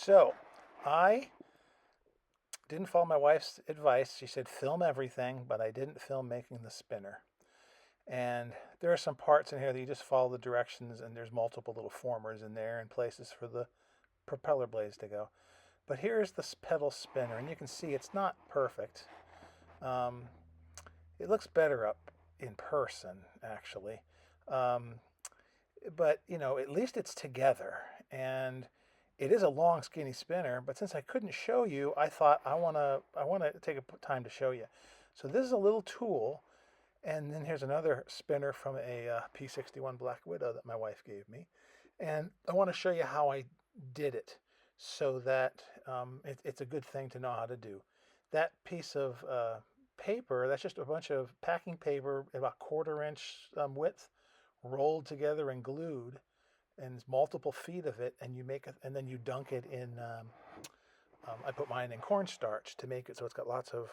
So I didn't follow my wife's advice. She said film everything, but I didn't film making the spinner. And there are some parts in here that you just follow the directions, and there's multiple little formers in there and places for the propeller blades to go. But here's the pedal spinner, and you can see it's not perfect. Um, it looks better up in person, actually. Um, but at least it's together, and it is a long, skinny spinner. But since I couldn't show you, I thought I want to take a time to show you. So this is a little tool, and then here's another spinner from a P-61 Black Widow that my wife gave me, and I want to show you how I did it, so that it's a good thing to know how to do. That piece of paper, that's just a bunch of packing paper, about quarter-inch width, rolled together and glued, and it's multiple feet of it, and you make it, and then you dunk it in. I put mine in cornstarch to make it so it's got lots of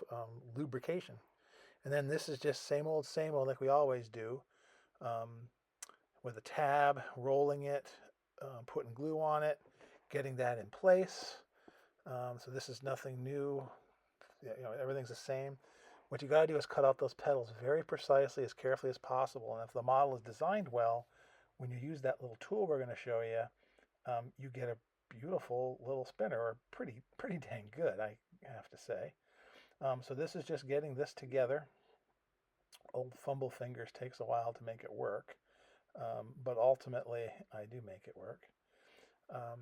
lubrication. And then this is just same old, like we always do, um, with a tab, rolling it, putting glue on it, getting that in place. So this is nothing new. Everything's the same. What you got to do is cut out those petals very precisely, as carefully as possible. And if the model is designed well, when you use that little tool we're going to show you, you get a beautiful little spinner, or pretty dang good, I have to say. So this is just getting this together. Old fumble fingers takes a while to make it work, but ultimately I do make it work. Um,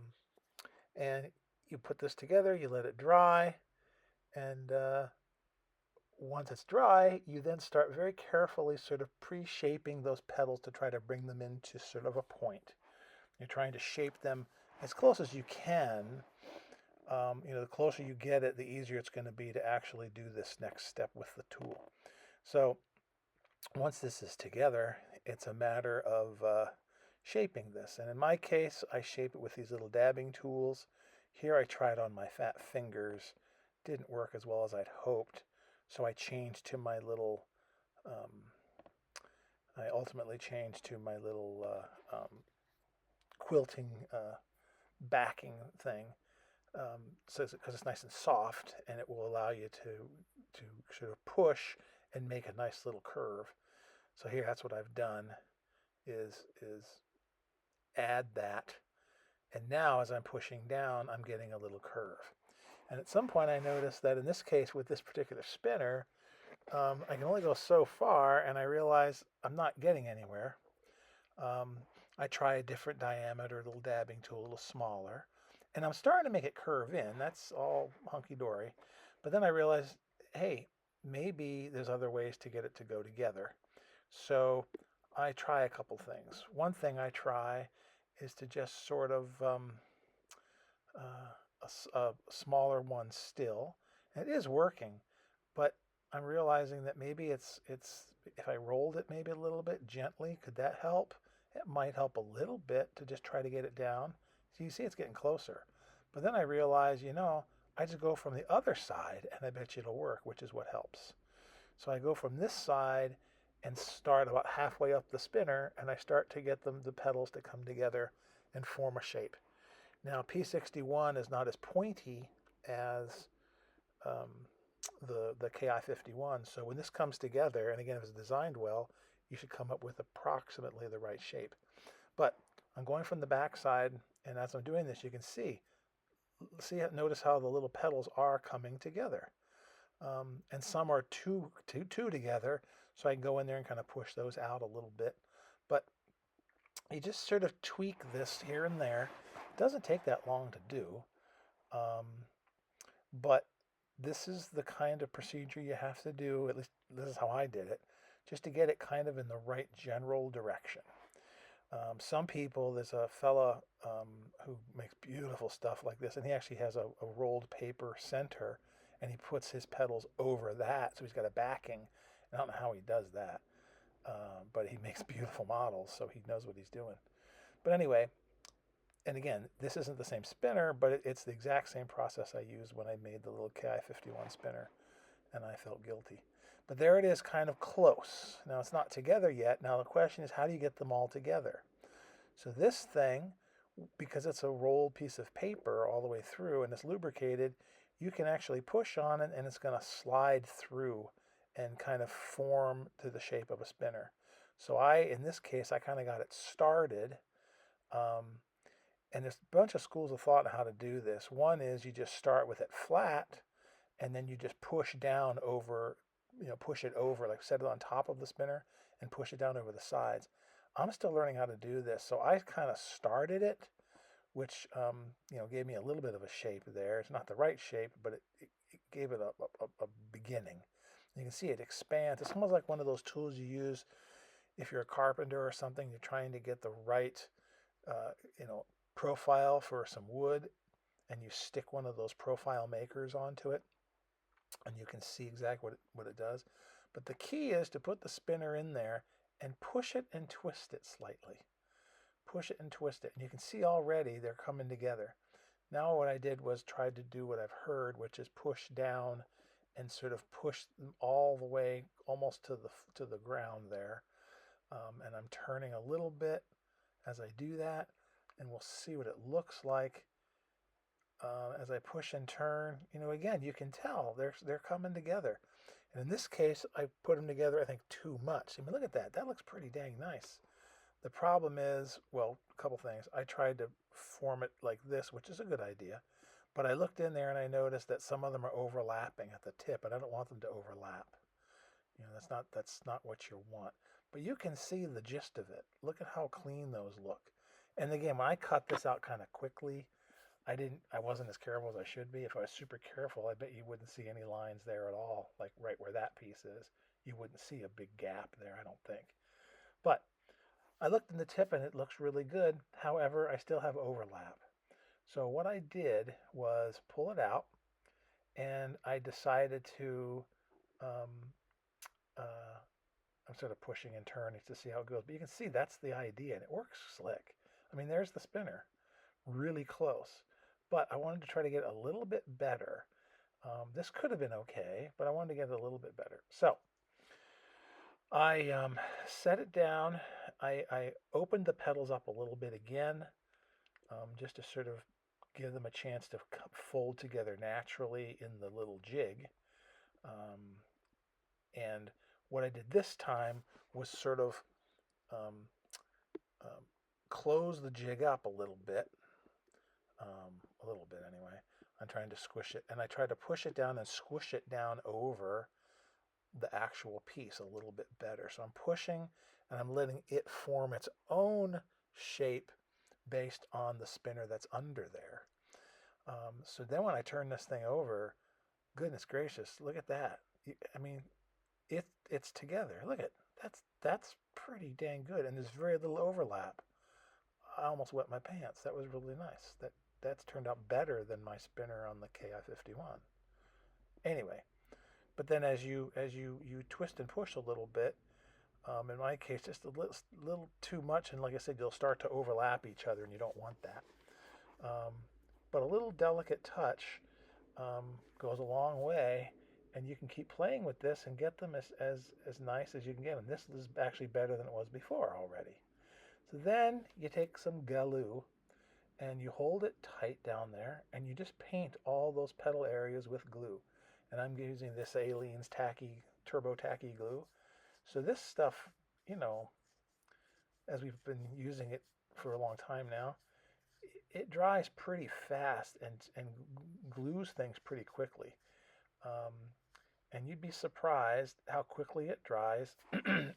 and you put this together, you let it dry, and once it's dry, you then start very carefully sort of pre-shaping those petals to try to bring them into sort of a point. You're trying to shape them as close as you can. The closer you get it, the easier it's going to be to actually do this next step with the tool. So once this is together, it's a matter of shaping this. And in my case, I shape it with these little dabbing tools. Here I tried on my fat fingers. Didn't work as well as I'd hoped. So I changed to my little, I ultimately changed to my little quilting backing thing. So because it's nice and soft, and it will allow you to sort of push and make a nice little curve. So here, that's what I've done, is add that, and now as I'm pushing down, I'm getting a little curve. And at some point, I noticed that in this case, with this particular spinner, I can only go so far, and I realize I'm not getting anywhere. I try a different diameter, a little dabbing tool, a little smaller, and I'm starting to make it curve in. That's all hunky-dory. But then I realized, hey, maybe there's other ways to get it to go together. So I try a couple things. One thing I try is to just sort of a smaller one still. And it is working, but I'm realizing that maybe it's if I rolled it maybe a little bit gently, could that help? It might help a little bit to just try to get it down. So you see it's getting closer. But then I realize, I just go from the other side, and I bet you it'll work, which is what helps. So I go from this side and start about halfway up the spinner, and I start to get the petals to come together and form a shape. Now, P-61 is not as pointy as the Ki-51, so when this comes together, and again, if it's designed well, you should come up with approximately the right shape. But I'm going from the back side, and as I'm doing this, you can notice how the little petals are coming together. And some are two together, so I can go in there and kind of push those out a little bit. But you just sort of tweak this here and there. It doesn't take that long to do, but this is the kind of procedure you have to do, at least this is how I did it, just to get it kind of in the right general direction. Some people, there's a fella who makes beautiful stuff like this, and he actually has a rolled paper center, and he puts his petals over that, so he's got a backing. I don't know how he does that, but he makes beautiful models, so he knows what he's doing. But anyway, and again, this isn't the same spinner, but it's the exact same process I used when I made the little Ki-51 spinner, and I felt guilty. But there it is, kind of close. Now, it's not together yet. Now, the question is, how do you get them all together? So this thing because it's a rolled piece of paper all the way through and it's lubricated, you can actually push on it and it's going to slide through and kind of form to the shape of a spinner. So in this case, I kind of got it started. Um, and there's a bunch of schools of thought on how to do this. One is you just start with it flat and then you just push down over, push it over, like set it on top of the spinner and push it down over the sides. I'm still learning how to do this. So I kind of started it, which, gave me a little bit of a shape there. It's not the right shape, but it gave it a beginning. You can see it expands. It's almost like one of those tools you use if you're a carpenter or something. You're trying to get the right, uh, profile for some wood, and you stick one of those profile makers onto it, and you can see exactly what it does. But the key is to put the spinner in there and push it and twist it slightly. Push it and twist it. And you can see already they're coming together. Now what I did was try to do what I've heard, which is push down and sort of push them all the way almost to the ground there. And I'm turning a little bit as I do that, and we'll see what it looks like as I push and turn. Again, you can tell they're coming together. And in this case, I put them together, I think, too much. I mean, look at that. That looks pretty dang nice. The problem is, well, a couple things. I tried to form it like this, which is a good idea. But I looked in there and I noticed that some of them are overlapping at the tip, and I don't want them to overlap. That's not what you want. But you can see the gist of it. Look at how clean those look. And again, when I cut this out kind of quickly, I wasn't as careful as I should be. If I was super careful, I bet you wouldn't see any lines there at all, like right where that piece is. You wouldn't see a big gap there, I don't think. But I looked in the tip and it looks really good. However, I still have overlap. So what I did was pull it out, and I decided to, um, I'm sort of pushing and turning to see how it goes. But you can see that's the idea, and it works slick. I mean, there's the spinner, really close. But I wanted to try to get a little bit better. This could have been okay, but I wanted to get it a little bit better. So I set it down. I opened the petals up a little bit again, just to sort of give them a chance to fold together naturally in the little jig. And what I did this time was sort of um, close the jig up a little bit anyway. I'm trying to squish it, and I tried to push it down and squish it down over the actual piece a little bit better. So I'm pushing and I'm letting it form its own shape based on the spinner that's under there. So then when I turn this thing over, goodness gracious, look at that. I mean, it's together. Look at that's pretty dang good, and there's very little overlap. I almost wet my pants. That was really nice. That's turned out better than my spinner on the Ki-51. Anyway, but then as you twist and push a little bit, in my case, just a little too much, and like I said, you'll start to overlap each other, and you don't want that. But a little delicate touch goes a long way, and you can keep playing with this and get them as nice as you can get them. This is actually better than it was before already. So then you take some glue and you hold it tight down there, and you just paint all those petal areas with glue. And I'm using this Aleene's turbo tacky glue. So this stuff, as we've been using it for a long time now, it dries pretty fast and glues things pretty quickly. And you'd be surprised how quickly it dries,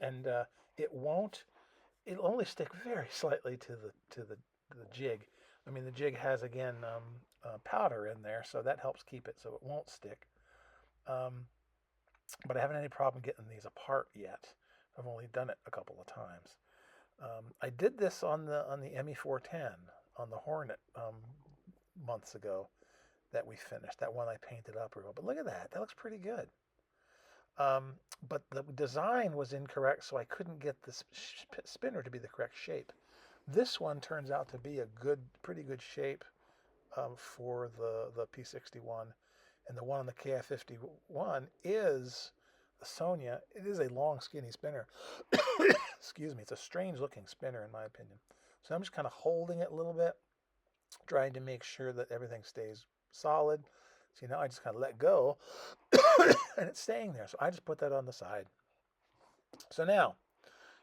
and it'll only stick very slightly to the jig. I mean, the jig has, again, powder in there, so that helps keep it so it won't stick. But I haven't had any problem getting these apart yet. I've only done it a couple of times. I did this on the ME410, on the Hornet, months ago, that we finished. That one I painted up real. But look at that. That looks pretty good. But the design was incorrect, so I couldn't get the spinner to be the correct shape. This one turns out to be a pretty good shape for the P61. And the one on the Ki-51 is the Sonia. It is a long, skinny spinner. Excuse me. It's a strange looking spinner in my opinion. So I'm just kind of holding it a little bit trying to make sure that everything stays solid. See, now I just kind of let go and it's staying there. So I just put that on the side. So now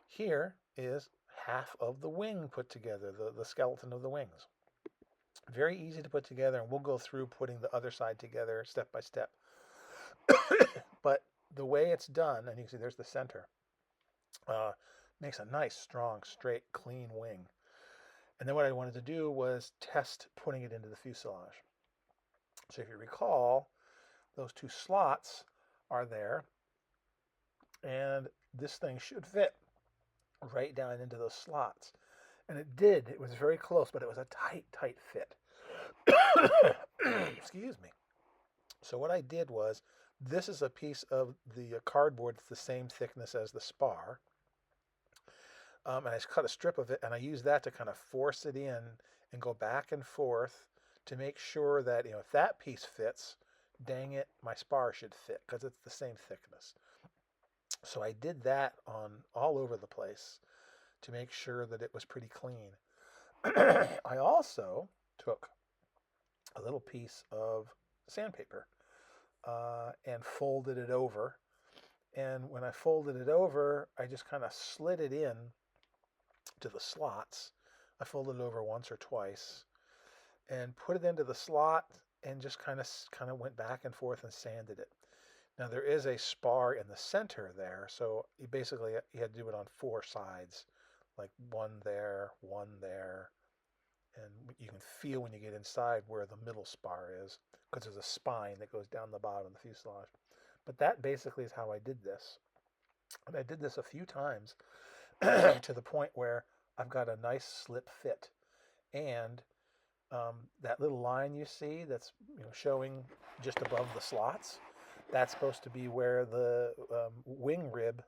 here is half of the wing put together, the skeleton of the wings. Very easy to put together, and we'll go through putting the other side together step by step. But the way it's done, and you can see there's the center, uh, makes a nice, strong, straight, clean wing. And then what I wanted to do was test putting it into the fuselage. So if you recall, those two slots are there, and this thing should fit right down into those slots. And it did. It was very close, but it was a tight, tight fit. Excuse me. So what I did was, this is a piece of the cardboard that's the same thickness as the spar. And I just cut a strip of it, and I used that to kind of force it in and go back and forth to make sure that, if that piece fits, dang it, my spar should fit because it's the same thickness. So I did that on all over the place to make sure that it was pretty clean. I also took a little piece of sandpaper and folded it over. And when I folded it over, I just kind of slid it in to the slots. I folded it over once or twice and put it into the slot and just kind of went back and forth and sanded it. Now there is a spar in the center there, so you had to do it on 4 sides, like one there, and you can feel when you get inside where the middle spar is, because there's a spine that goes down the bottom of the fuselage. But that basically is how I did this. And I did this a few times to the point where I've got a nice slip fit. And that little line you see that's showing just above the slots, that's supposed to be where the wing rib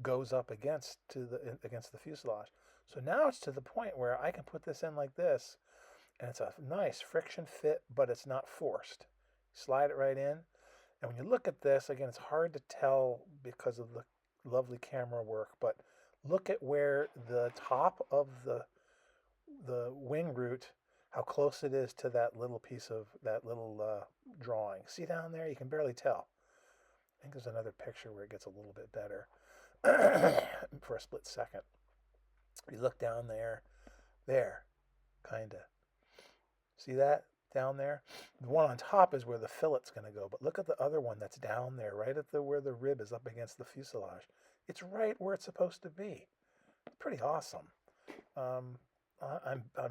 goes up against the fuselage. So now it's to the point where I can put this in like this, and it's a nice friction fit, but it's not forced. Slide it right in, and when you look at this, again, it's hard to tell because of the lovely camera work, but look at where the top of the wing root, how close it is to that little piece of that little drawing. See down there? You can barely tell. I think there's another picture where it gets a little bit better for a split second. You look down there, kind of. See that down there? The one on top is where the fillet's going to go, but look at the other one that's down there, right at where the rib is up against the fuselage. It's right where it's supposed to be. Pretty awesome. I'm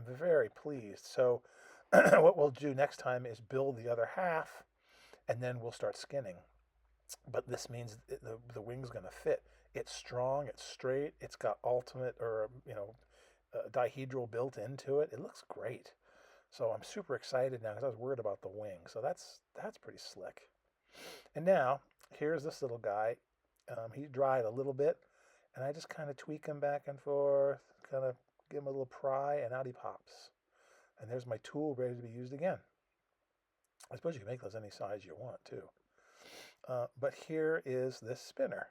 very pleased. So what we'll do next time is build the other half, and then we'll start skinning. But this means the wing's going to fit. It's strong, it's straight, it's got ultimate dihedral built into it. It looks great. So I'm super excited now because I was worried about the wing. So that's pretty slick. And now here's this little guy. He dried a little bit, and I just kind of tweak him back and forth, kind of give him a little pry, and out he pops. And there's my tool ready to be used again. I suppose you can make those any size you want too. But here is this spinner.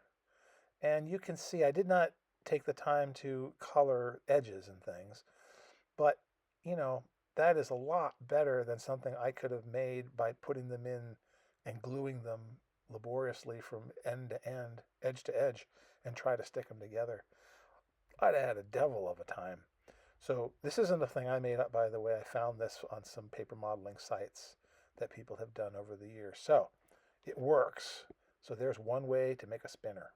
And you can see I did not take the time to color edges and things, but that is a lot better than something I could have made by putting them in and gluing them laboriously from end to end, edge to edge, and try to stick them together. I'd have had a devil of a time. So this isn't a thing I made up, by the way. I found this on some paper modeling sites that people have done over the years. So it works. So there's one way to make a spinner.